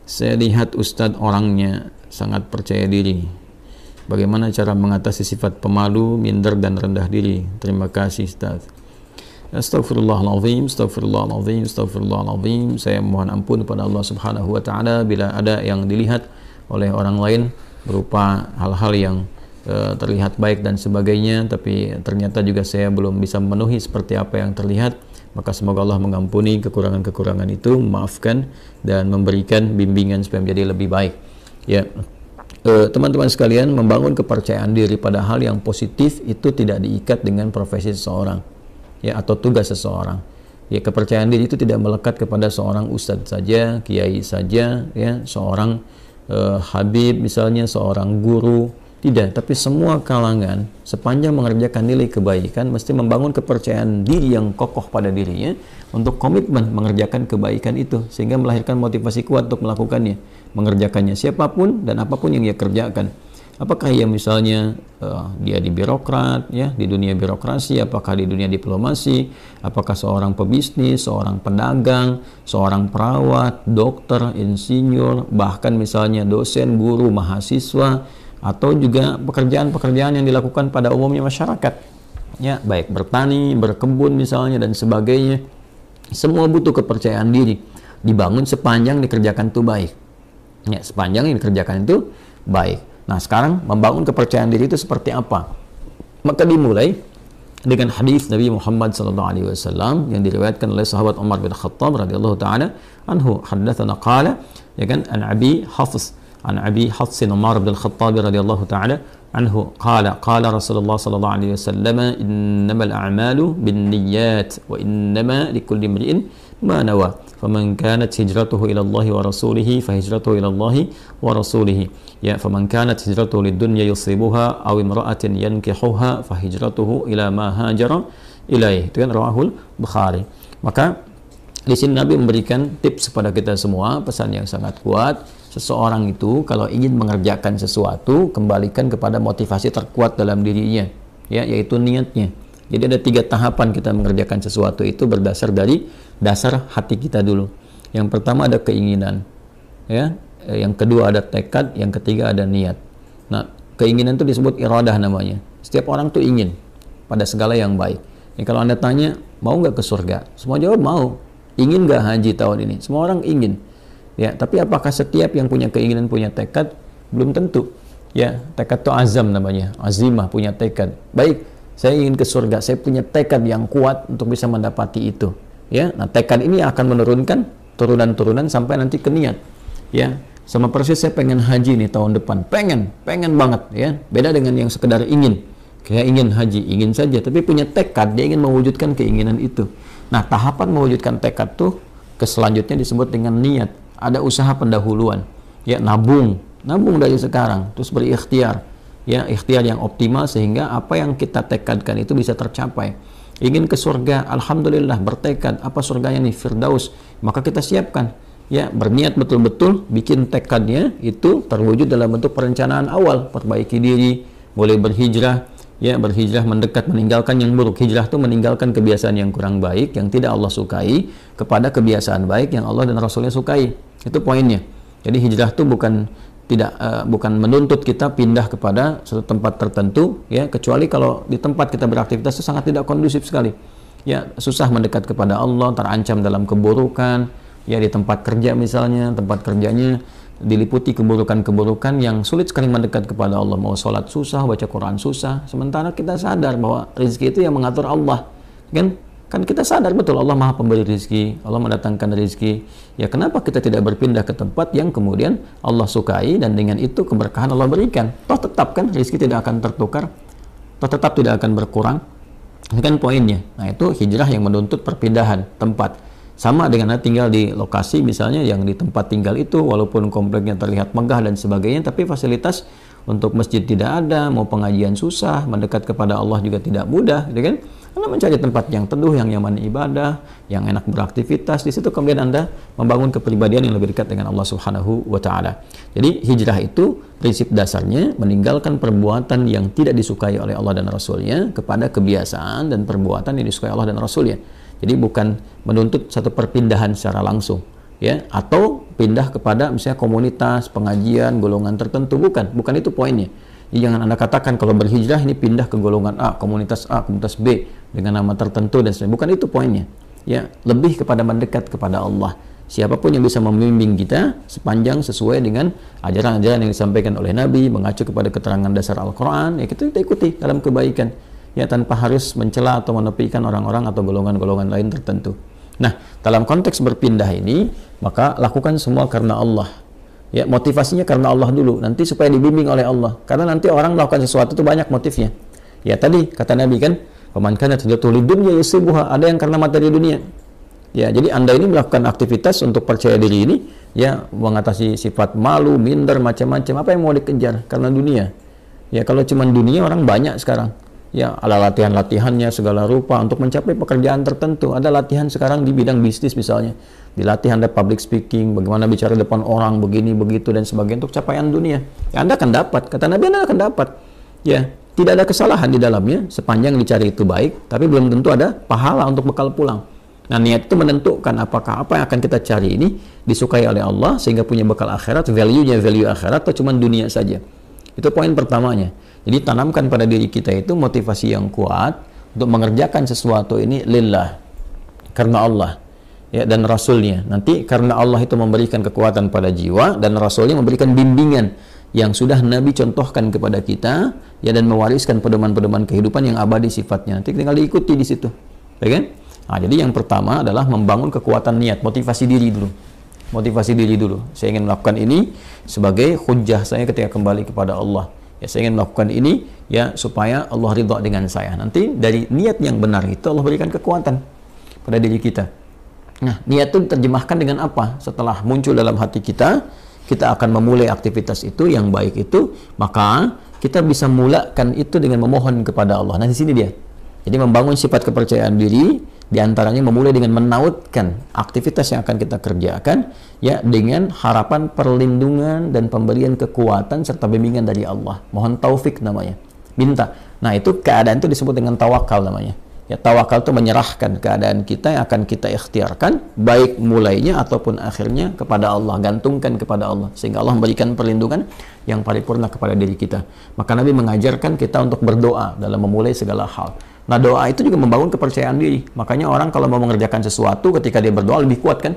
Saya lihat Ustadz orangnya sangat percaya diri. Bagaimana cara mengatasi sifat pemalu, minder, dan rendah diri? Terima kasih Ustadz. Astaghfirullahaladzim, astaghfirullahaladzim, astaghfirullahaladzim. Saya mohon ampun kepada Allah Subhanahu wa Ta'ala bila ada yang dilihat oleh orang lain berupa hal-hal yang terlihat baik dan sebagainya, tapi ternyata juga saya belum bisa memenuhi seperti apa yang terlihat. Maka semoga Allah mengampuni kekurangan-kekurangan itu, memaafkan dan memberikan bimbingan supaya menjadi lebih baik. Ya, teman-teman sekalian, membangun kepercayaan diri pada hal yang positif itu tidak diikat dengan profesi seseorang, ya, atau tugas seseorang. Ya, kepercayaan diri itu tidak melekat kepada seorang ustadz saja, kiai saja, ya, seorang habib misalnya, seorang guru. Tidak, tapi semua kalangan sepanjang mengerjakan nilai kebaikan mesti membangun kepercayaan diri yang kokoh pada dirinya untuk komitmen mengerjakan kebaikan itu, sehingga melahirkan motivasi kuat untuk melakukannya, mengerjakannya siapapun dan apapun yang dia kerjakan. Apakah ia misalnya dia di birokrat, ya, di dunia birokrasi, apakah di dunia diplomasi, apakah seorang pebisnis, seorang pedagang, seorang perawat, dokter, insinyur, bahkan misalnya dosen, guru, mahasiswa, atau juga pekerjaan-pekerjaan yang dilakukan pada umumnya masyarakat, ya, baik bertani, berkebun misalnya dan sebagainya. Semua butuh kepercayaan diri, dibangun sepanjang dikerjakan itu baik, ya, sepanjang yang dikerjakan itu baik. Nah, sekarang membangun kepercayaan diri itu seperti apa? Maka dimulai dengan hadis Nabi Muhammad SAW yang diriwayatkan oleh sahabat Umar bin Khattab radhiyallahu taala anhu, haddatsana qala, ya kan, an Abi Hafs عن أبي حفص عمر بن الخطاب رضي الله تعالى عنه قال رسول الله صلى الله عليه وسلم إنما الأعمال بالنيات وإنما لكل امرئ ما نوى فمن كانت هجرته إلى الله ورسوله فهجرته إلى الله ورسوله يا فمن كانت هجرته للدنيا يصيبها أو امرأة ينكحها فهجرته إلى ما هاجر إليه. Itu kan rawahul Bukhari. Maka di sini Nabi memberikan tips kepada kita semua, pesan yang sangat kuat. Seseorang itu kalau ingin mengerjakan sesuatu, kembalikan kepada motivasi terkuat dalam dirinya, ya, yaitu niatnya. Jadi ada 3 tahapan kita mengerjakan sesuatu itu berdasar dari dasar hati kita dulu. Yang pertama ada keinginan, ya. Yang kedua ada tekad, yang ketiga ada niat. Nah, keinginan itu disebut iradah namanya. Setiap orang tuh ingin pada segala yang baik. Ya, kalau Anda tanya, mau nggak ke surga? Semua jawab mau. Ingin nggak haji tahun ini? Semua orang ingin. Ya, tapi apakah setiap yang punya keinginan punya tekad? Belum tentu. Ya, tekad itu azam namanya, azimah, punya tekad. Baik, saya ingin ke surga, saya punya tekad yang kuat untuk bisa mendapati itu. Ya, nah tekad ini akan menurunkan turunan-turunan sampai nanti ke niat. Ya, sama persis saya pengen haji nih tahun depan, pengen banget. Ya, beda dengan yang sekedar ingin. Kayak ingin haji, ingin saja, tapi punya tekad, dia ingin mewujudkan keinginan itu. Nah, tahapan mewujudkan tekad tuh ke selanjutnya disebut dengan niat. Ada usaha pendahuluan, ya, nabung dari sekarang, terus berikhtiar, ya, ikhtiar yang optimal sehingga apa yang kita tekadkan itu bisa tercapai. Ingin ke surga, alhamdulillah, bertekad, apa surganya nih, Firdaus, maka kita siapkan, ya, berniat betul-betul, bikin tekadnya itu terwujud dalam bentuk perencanaan awal, perbaiki diri, boleh berhijrah, ya, berhijrah mendekat, meninggalkan yang buruk. Hijrah itu meninggalkan kebiasaan yang kurang baik, yang tidak Allah sukai, kepada kebiasaan baik yang Allah dan Rasulnya sukai. Itu poinnya. Jadi hijrah itu bukan menuntut kita pindah kepada suatu tempat tertentu, ya, kecuali kalau di tempat kita beraktivitas itu sangat tidak kondusif sekali. Ya, susah mendekat kepada Allah, terancam dalam keburukan, ya, di tempat kerja misalnya, tempat kerjanya diliputi keburukan-keburukan yang sulit sekali mendekat kepada Allah. Mau sholat susah, baca Quran susah, sementara kita sadar bahwa rezeki itu yang mengatur Allah. Kan kita sadar betul Allah Maha Pemberi rezeki, Allah mendatangkan rezeki. Ya, kenapa kita tidak berpindah ke tempat yang kemudian Allah sukai dan dengan itu keberkahan Allah berikan? Toh tetap kan rezeki tidak akan tertukar, toh tetap tidak akan berkurang. Ini kan poinnya. Nah, itu hijrah yang menuntut perpindahan tempat. Sama dengan tinggal di lokasi misalnya yang di tempat tinggal itu walaupun kompleknya terlihat megah dan sebagainya, tapi fasilitas untuk masjid tidak ada, mau pengajian susah, mendekat kepada Allah juga tidak mudah, gitu kan? Anda mencari tempat yang teduh, yang nyaman ibadah, yang enak beraktivitas, di situ kemudian Anda membangun kepribadian yang lebih dekat dengan Allah Subhanahu wa Ta'ala. Jadi hijrah itu prinsip dasarnya meninggalkan perbuatan yang tidak disukai oleh Allah dan Rasulnya kepada kebiasaan dan perbuatan yang disukai Allah dan Rasulnya. Jadi bukan menuntut satu perpindahan secara langsung, ya, atau pindah kepada misalnya komunitas, pengajian, golongan tertentu. Bukan itu poinnya. Jadi jangan Anda katakan kalau berhijrah ini pindah ke golongan A, komunitas B dengan nama tertentu dan sebagainya. Bukan itu poinnya. Ya, lebih kepada mendekat kepada Allah. Siapapun yang bisa membimbing kita sepanjang sesuai dengan ajaran-ajaran yang disampaikan oleh Nabi, mengacu kepada keterangan dasar Al-Quran, ya kita ikuti dalam kebaikan, ya tanpa harus mencela atau menepikan orang-orang atau golongan-golongan lain tertentu. Nah, dalam konteks berpindah ini, maka lakukan semua karena Allah. Ya, motivasinya karena Allah dulu, nanti supaya dibimbing oleh Allah. Karena nanti orang melakukan sesuatu itu banyak motifnya. Ya tadi kata Nabi kan, "Faman kanat hijratuhu lidunya yusibuha", ada yang karena materi dunia. Ya, jadi Anda ini melakukan aktivitas untuk percaya diri ini, ya mengatasi sifat malu, minder, macam-macam. Apa yang mau dikejar? Karena dunia. Ya, kalau cuma dunia orang banyak sekarang. Ya, ada latihan-latihannya segala rupa untuk mencapai pekerjaan tertentu. Ada latihan sekarang di bidang bisnis misalnya. Dilatih Anda public speaking, bagaimana bicara depan orang, begini, begitu, dan sebagainya untuk capaian dunia. Ya, Anda akan dapat. Kata Nabi, Anda akan dapat. Ya, tidak ada kesalahan di dalamnya, sepanjang dicari itu baik, tapi belum tentu ada pahala untuk bekal pulang. Nah, niat itu menentukan apakah apa yang akan kita cari ini disukai oleh Allah sehingga punya bekal akhirat, value-nya value akhirat, atau cuma dunia saja. Itu poin pertamanya. Jadi tanamkan pada diri kita itu motivasi yang kuat untuk mengerjakan sesuatu ini lillah, karena Allah, ya, dan Rasulnya. Nanti karena Allah itu memberikan kekuatan pada jiwa dan Rasulnya memberikan bimbingan yang sudah Nabi contohkan kepada kita, ya, dan mewariskan pedoman-pedoman kehidupan yang abadi sifatnya. Nanti tinggal diikuti di situ, ya kan? Nah, jadi yang pertama adalah membangun kekuatan niat, motivasi diri dulu. Motivasi diri dulu. Saya ingin melakukan ini sebagai hujjah saya ketika kembali kepada Allah. Ya, saya ingin melakukan ini ya supaya Allah ridha dengan saya. Nanti dari niat yang benar itu Allah berikan kekuatan pada diri kita. Nah, niat itu diterjemahkan dengan apa? Setelah muncul dalam hati kita, kita akan memulai aktivitas itu yang baik itu, maka kita bisa mulakan itu dengan memohon kepada Allah. Nah, di sini dia. Jadi membangun sifat kepercayaan diri, diantaranya memulai dengan menautkan aktivitas yang akan kita kerjakan, ya, dengan harapan perlindungan dan pemberian kekuatan serta bimbingan dari Allah. Mohon taufik namanya, minta. Nah, itu keadaan itu disebut dengan tawakal namanya. Ya, tawakal itu menyerahkan keadaan kita yang akan kita ikhtiarkan, baik mulainya ataupun akhirnya kepada Allah, gantungkan kepada Allah, sehingga Allah memberikan perlindungan yang paripurna kepada diri kita. Maka Nabi mengajarkan kita untuk berdoa dalam memulai segala hal. Nah, doa itu juga membangun kepercayaan diri. Makanya orang kalau mau mengerjakan sesuatu ketika dia berdoa lebih kuat kan?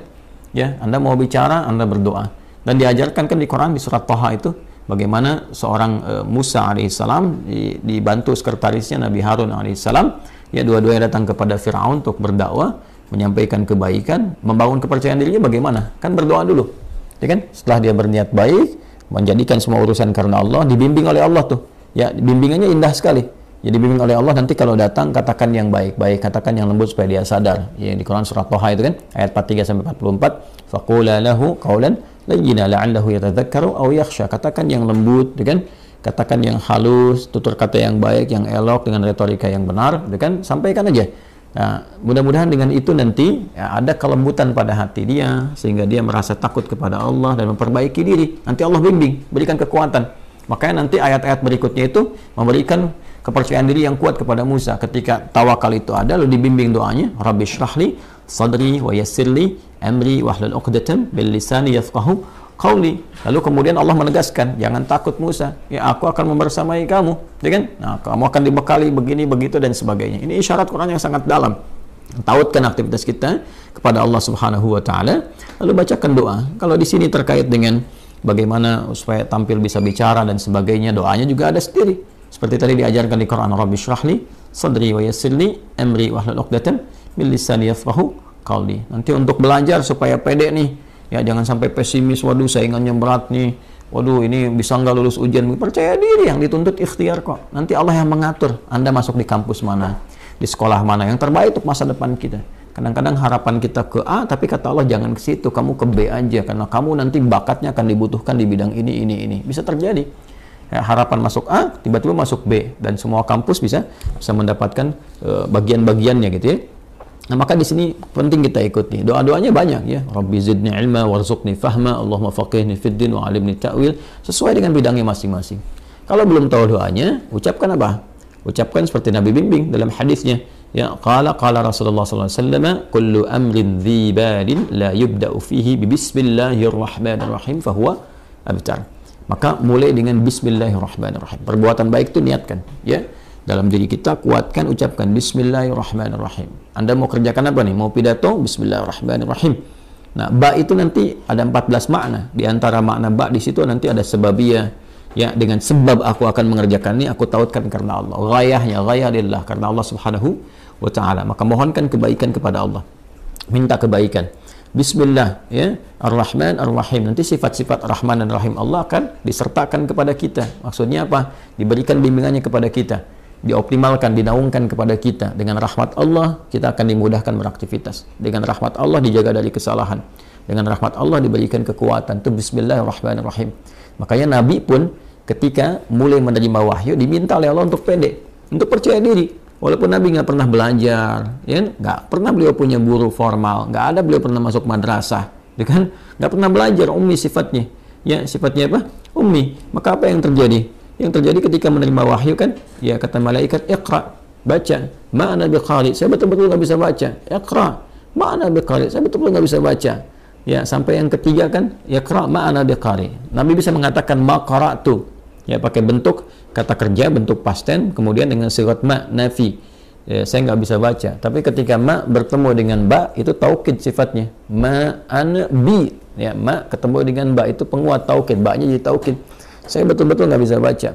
Ya, Anda mau bicara, Anda berdoa. Dan diajarkan kan di Quran di surat Thaha itu bagaimana seorang Musa alaihissalam dibantu sekretarisnya Nabi Harun alaihissalam, ya, dua-duanya datang kepada Firaun untuk berdakwah, menyampaikan kebaikan, membangun kepercayaan dirinya bagaimana? Kan berdoa dulu. Ya kan? Setelah dia berniat baik, menjadikan semua urusan karena Allah, dibimbing oleh Allah tuh. Ya, bimbingannya indah sekali. Jadi bimbing oleh Allah, nanti kalau datang katakan yang baik-baik, katakan yang lembut supaya dia sadar. Ya, di Quran surat Thaha itu kan ayat 43 sampai 44, faqula lahu qawlan layyina la'allahu yatadzakkaru aw yakhsha. Katakan yang lembut, ya kan? Katakan yang halus, tutur kata yang baik, yang elok dengan retorika yang benar, ya kan? Sampaikan aja. Nah, mudah-mudahan dengan itu nanti ya, ada kelembutan pada hati dia sehingga dia merasa takut kepada Allah dan memperbaiki diri. Nanti Allah bimbing, berikan kekuatan. Makanya nanti ayat-ayat berikutnya itu memberikan kepercayaan diri yang kuat kepada Musa ketika tawakal itu ada, lalu dibimbing doanya, Rabbi syrahli sadri wa yassirli amri wahlul 'uqdatam bil lisani yafqahu qawli. Lalu kemudian Allah menegaskan, jangan takut Musa, ya aku akan membersamai kamu, ya kan? Nah, kamu akan dibekali begini begitu dan sebagainya. Ini isyarat Quran yang sangat dalam. Tautkan aktivitas kita kepada Allah Subhanahu wa taala, lalu bacakan doa. Kalau di sini terkait dengan bagaimana supaya tampil bisa bicara dan sebagainya, doanya juga ada sendiri. Seperti tadi diajarkan di Quran, Rabbi syrahli sadri wa yassirli amri wahlul 'uqdatam min lisani yafqahu qawli. Nanti untuk belajar supaya pede nih, ya jangan sampai pesimis, waduh saingannya berat nih, waduh ini bisa nggak lulus ujian. Percaya diri, yang dituntut ikhtiar kok. Nanti Allah yang mengatur Anda masuk di kampus mana, di sekolah mana yang terbaik untuk masa depan kita. Kadang-kadang harapan kita ke A, tapi kata Allah jangan ke situ, kamu ke B aja, karena kamu nanti bakatnya akan dibutuhkan di bidang ini. Bisa terjadi. Ya, harapan masuk A, tiba-tiba masuk B, dan semua kampus bisa mendapatkan bagian-bagiannya gitu ya. Nah, maka di sini penting kita ikuti. Doa-doanya banyak ya. Rabbi zidni ilma warzuqni fahma, Allahumma faqihni fid din wa 'allimni ta'wil, sesuai dengan bidangnya masing-masing. Kalau belum tahu doanya, ucapkan apa? Ucapkan seperti Nabi bimbing dalam hadisnya. Ya, qala Rasulullah sallallahu alaihi wasallam, kullu amrin dhi balin la yubda'u fihi bi bismillahirrahmanirrahim fahuwa abtar. Maka mulai dengan bismillahirrahmanirrahim. Perbuatan baik itu niatkan, ya. Dalam diri kita kuatkan, ucapkan bismillahirrahmanirrahim. Anda mau kerjakan apa nih? Mau pidato? Bismillahirrahmanirrahim. Nah, ba itu nanti ada 14 makna. Di antara makna ba di situ nanti ada sebabiyah. Ya, dengan sebab aku akan mengerjakan ini, aku tautkan karena Allah. Ghayahnya, ghayah lillah, karena Allah subhanahu wa ta'ala. Maka mohonkan kebaikan kepada Allah. Minta kebaikan. Bismillah, ya, Ar-Rahman, Ar-Rahim. Nanti sifat-sifat Rahman dan Rahim Allah akan disertakan kepada kita. Maksudnya apa? Diberikan bimbingannya kepada kita. Dioptimalkan, dinaungkan kepada kita. Dengan rahmat Allah, kita akan dimudahkan beraktivitas. Dengan rahmat Allah, dijaga dari kesalahan. Dengan rahmat Allah, diberikan kekuatan. Itu Bismillahirrahmanirrahim. Makanya Nabi pun ketika mulai menerima wahyu diminta oleh Allah untuk pede, untuk percaya diri. Walaupun Nabi nggak pernah belajar, ya, nggak pernah beliau punya guru formal, nggak ada beliau pernah masuk madrasah, ya kan? Nggak pernah belajar, ummi sifatnya. Ya, sifatnya apa? Ummi. Maka apa yang terjadi? Yang terjadi ketika menerima wahyu kan, ya kata malaikat, iqra, baca. Ma'ana biqari, saya betul-betul nggak bisa baca. Iqra, ma'ana biqari, saya betul-betul nggak bisa baca. Ya, sampai yang ketiga kan, iqra ma'ana biqari. Nabi bisa mengatakan ma qara'tu. Ya, pakai bentuk kata kerja, bentuk past tense, kemudian dengan sigat ma, nafi. Ya, saya nggak bisa baca. Tapi ketika ma bertemu dengan ba, itu taukid sifatnya. Ma ana bi. Ya, ma ketemu dengan ba, itu penguat taukid. Ba-nya jadi taukid. Saya betul-betul nggak bisa baca.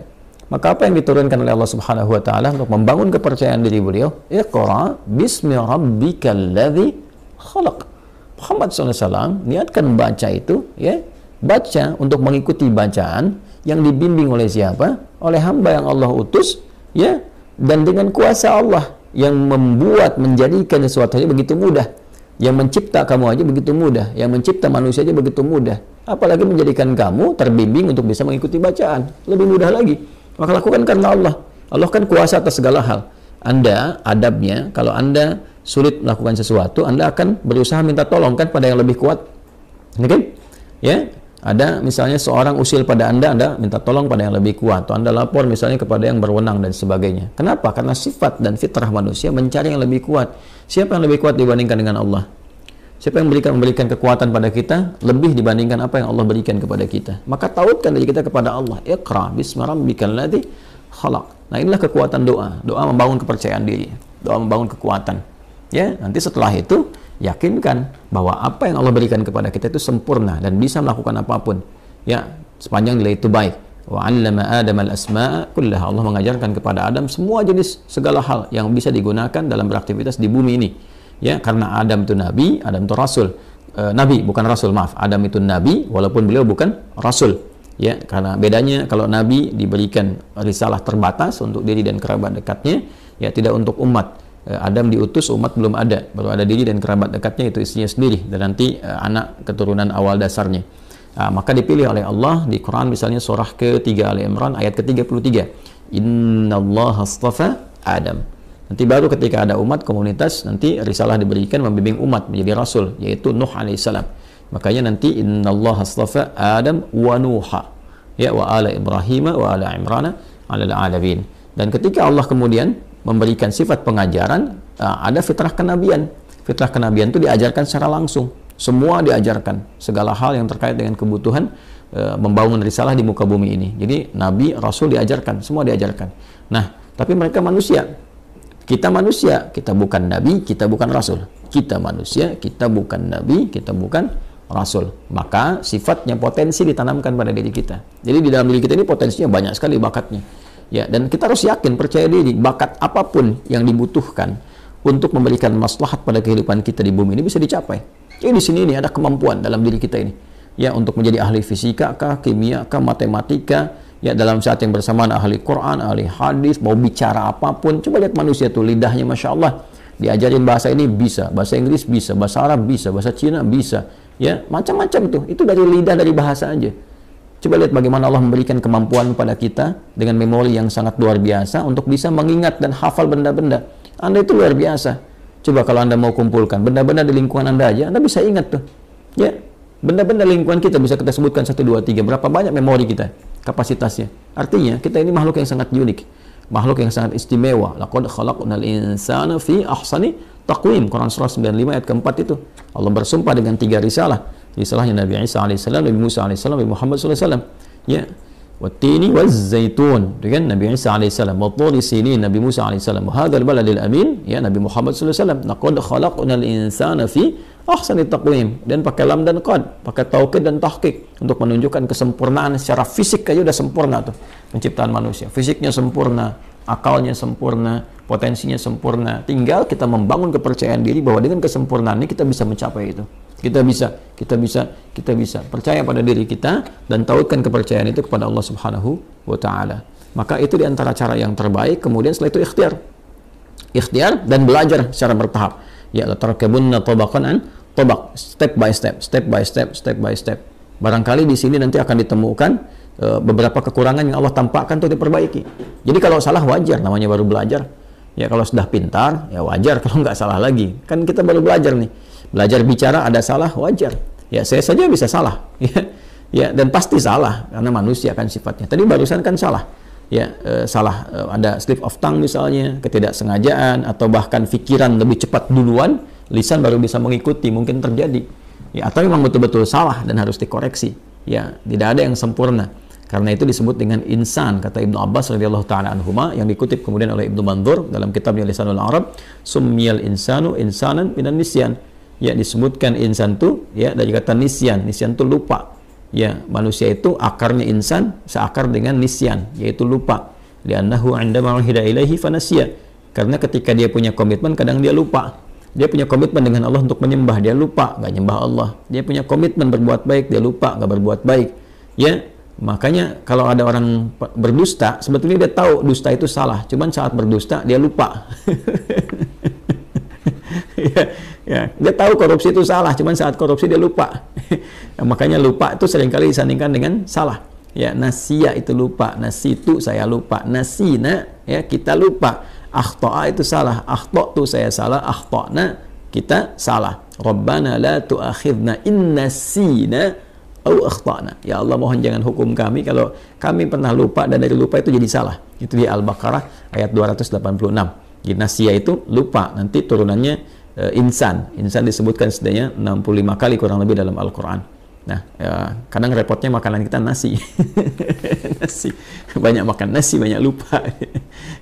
Maka apa yang diturunkan oleh Allah Subhanahu wa taala untuk membangun kepercayaan diri beliau? Iqra bismi rabbikal ladzi khalaq. Muhammad SAW niatkan baca itu, ya, baca untuk mengikuti bacaan yang dibimbing oleh siapa? Oleh hamba yang Allah utus, ya, dan dengan kuasa Allah yang membuat, menjadikan sesuatu aja begitu mudah. Yang mencipta kamu aja begitu mudah, yang mencipta manusia aja begitu mudah. Apalagi menjadikan kamu terbimbing untuk bisa mengikuti bacaan, lebih mudah lagi. Maka lakukan karena Allah. Allah kan kuasa atas segala hal. Anda adabnya, kalau Anda sulit melakukan sesuatu, Anda akan berusaha minta tolong kan pada yang lebih kuat. Ini kan? Ya, ada misalnya seorang usil pada Anda minta tolong pada yang lebih kuat, atau Anda lapor misalnya kepada yang berwenang dan sebagainya. Kenapa? Karena sifat dan fitrah manusia mencari yang lebih kuat. Siapa yang lebih kuat dibandingkan dengan Allah? Siapa yang memberikan kekuatan pada kita lebih dibandingkan apa yang Allah berikan kepada kita? Maka tautkan diri kita kepada Allah. Iqra bismi rabbikal ladzi khalaq. Nah, inilah kekuatan doa. Doa membangun kepercayaan diri. Doa membangun kekuatan. Ya, nanti setelah itu yakinkan bahwa apa yang Allah berikan kepada kita itu sempurna dan bisa melakukan apapun. Ya, sepanjang nilai itu baik. Wa 'allama Adam al-asma'a kullaha. Allah mengajarkan kepada Adam semua jenis segala hal yang bisa digunakan dalam beraktivitas di bumi ini. Ya, karena Adam itu nabi, Adam itu rasul. Nabi bukan rasul, maaf. Adam itu nabi walaupun beliau bukan rasul. Ya, karena bedanya kalau nabi diberikan risalah terbatas untuk diri dan kerabat dekatnya, ya tidak untuk umat. Adam diutus, umat belum ada, baru ada diri dan kerabat dekatnya, itu istrinya sendiri dan nanti anak keturunan awal dasarnya. Maka dipilih oleh Allah di Quran misalnya surah ke-3 Ali Imran ayat ke-33. Innallaha astafa Adam. Nanti baru ketika ada umat komunitas, nanti risalah diberikan membimbing umat menjadi rasul, yaitu Nuh alaihissalam. Makanya nanti innallaha astafa Adam wa Nuha, ya, wa ala Ibrahim wa ala Imran alal alamin. Dan ketika Allah kemudian memberikan sifat pengajaran, ada fitrah kenabian. Fitrah kenabian itu diajarkan secara langsung. Semua diajarkan, segala hal yang terkait dengan kebutuhan membangun risalah di muka bumi ini. Jadi nabi, rasul diajarkan, semua diajarkan. Nah, tapi mereka manusia. Kita manusia, kita bukan nabi, kita bukan rasul. Kita manusia, kita bukan nabi, kita bukan rasul. Maka sifatnya potensi ditanamkan pada diri kita. Jadi di dalam diri kita ini potensinya banyak sekali bakatnya. Ya, dan kita harus yakin, percaya diri, bakat apapun yang dibutuhkan untuk memberikan maslahat pada kehidupan kita di bumi ini bisa dicapai. Jadi di sini ini ada kemampuan dalam diri kita ini. Ya, untuk menjadi ahli fisika kah, kimia kah, matematika, ya dalam saat yang bersamaan ahli Quran, ahli hadis, mau bicara apapun. Coba lihat manusia tuh, lidahnya Masya Allah. Diajarin bahasa ini bisa, bahasa Inggris bisa, bahasa Arab bisa, bahasa Cina bisa. Ya, macam-macam tuh. Itu dari lidah, dari bahasa aja. Coba lihat bagaimana Allah memberikan kemampuan pada kita dengan memori yang sangat luar biasa untuk bisa mengingat dan hafal benda-benda. Anda itu luar biasa. Coba kalau Anda mau kumpulkan benda-benda di lingkungan Anda aja, Anda bisa ingat tuh. Ya, benda-benda lingkungan kita bisa kita sebutkan 1, 2, 3. Berapa banyak memori kita, kapasitasnya. Artinya kita ini makhluk yang sangat unik. makhluk yang sangat istimewa. Laqad khalaqnal insana fi ahsani taqwim. Quran surah 95 ayat keempat itu. Allah bersumpah dengan 3 risalah. Risalahnya Nabi Isa alaihissalam, Nabi Musa alaihissalam, Nabi Muhammad sallallahu alaihi wasallam. Ya. Wattini waz-zaitun, dengan Nabi Isa alaihissalam, watturi sinin, Nabi Musa alaihissalam, hadzal baladil amin, ya Nabi Muhammad sallallahu alaihi wasallam. Laqad khalaqnal insana fi ahsani taqwim, dan pakai lam dan qad, pakai taukid dan tahqiq untuk menunjukkan kesempurnaan secara fisik aja udah sempurna tuh penciptaan manusia. Fisiknya sempurna, akalnya sempurna, potensinya sempurna. Tinggal kita membangun kepercayaan diri bahwa dengan kesempurnaan ini kita bisa mencapai itu. Kita bisa percaya pada diri kita dan tautkan kepercayaan itu kepada Allah Subhanahu wa taala. Maka itu diantara cara yang terbaik. Kemudian setelah itu ikhtiar dan belajar secara bertahap. Ya, latarkabunna tabaqan an tabaq, step by step. Barangkali di sini nanti akan ditemukan beberapa kekurangan yang Allah tampakkan untuk diperbaiki. Jadi kalau salah wajar, namanya baru belajar. Ya kalau sudah pintar, ya wajar kalau nggak salah lagi. Kan kita baru belajar nih. Belajar bicara ada salah, wajar. Ya saya saja bisa salah. Ya dan pasti salah karena manusia kan sifatnya. Tadi barusan kan salah. Ya salah, ada slip of tongue misalnya, ketidaksengajaan, atau bahkan pikiran lebih cepat duluan, lisan baru bisa mengikuti, mungkin terjadi. Ya atau memang betul-betul salah dan harus dikoreksi. Ya tidak ada yang sempurna. Karena itu disebut dengan insan, kata Ibnu Abbas radhiyallahu taala anhuma, yang dikutip kemudian oleh Ibnu Mandzur dalam kitabnya Lisanul Arab, summiyal insanu insanan minan nisyan. Ya disebutkan insan itu ya dari kata nisyan. Nisyan itu lupa. Ya manusia itu akarnya insan seakar dengan nisyan, yaitu lupa. Li'annahu 'indama 'uhida ilaihi fanasiya. Karena ketika dia punya komitmen kadang dia lupa. Dia punya komitmen dengan Allah untuk menyembah, dia lupa, nggak nyembah Allah. Dia punya komitmen berbuat baik, dia lupa, nggak berbuat baik. Ya, makanya kalau ada orang berdusta, sebetulnya dia tahu dusta itu salah, cuman saat berdusta dia lupa. Ya, dia tahu korupsi itu salah, cuman saat korupsi dia lupa. Makanya lupa itu seringkali disandingkan dengan salah. Ya, nasiya itu lupa, nasitu saya lupa, nasina ya kita lupa, akhta'a itu salah, akhta'tu saya salah, akhta'na kita salah. Rabbana la tu'akhidna in nasina au akhta'na. Ya Allah mohon jangan hukum kami kalau kami pernah lupa dan dari lupa itu jadi salah. Itu di Al-Baqarah ayat 286. Jadi nasiya itu lupa, nanti turunannya insan disebutkan setidaknya 65 kali kurang lebih dalam Al-Quran. Nah, ya, kadang repotnya makanan kita nasi. Nasi. Banyak makan nasi, banyak lupa.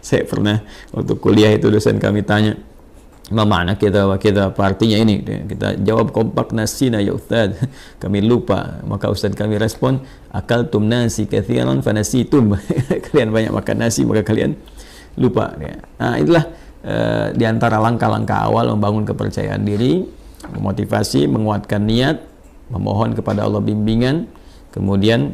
Saya pernah waktu kuliah itu dosen kami tanya, mana kita apa artinya ini? Kita jawab kompak, nasina ya Ustaz. Kami lupa. Maka Ustaz kami respon, akaltum nasi katsiran fanasitum. Kalian banyak makan nasi maka kalian lupa. Nah, itulah di antara langkah-langkah awal membangun kepercayaan diri, memotivasi, menguatkan niat, memohon kepada Allah bimbingan, kemudian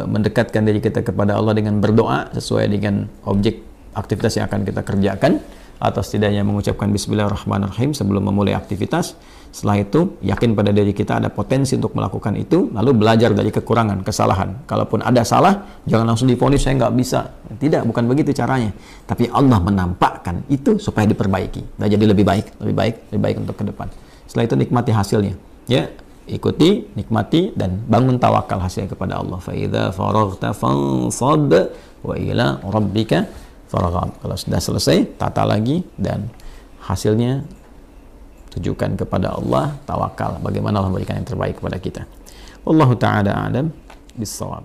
mendekatkan diri kita kepada Allah dengan berdoa sesuai dengan objek aktivitas yang akan kita kerjakan, atau setidaknya mengucapkan bismillahirrahmanirrahim sebelum memulai aktivitas. Setelah itu yakin pada diri kita ada potensi untuk melakukan itu, lalu belajar dari kekurangan, kesalahan. Kalaupun ada salah, jangan langsung divonis saya nggak bisa. Tidak, bukan begitu caranya. Tapi Allah menampakkan itu supaya diperbaiki dan jadi lebih baik untuk ke depan. Setelah itu nikmati hasilnya. Ya, ikuti, nikmati, dan bangun tawakal hasilnya kepada Allah. Fa idza faraghta fansab wa ila rabbika farghab. Kalau sudah selesai, tata lagi dan hasilnya tujukan kepada Allah, tawakal. Bagaimana Allah memberikan yang terbaik kepada kita. Wallahu ta'ala a'lam bis-shawab.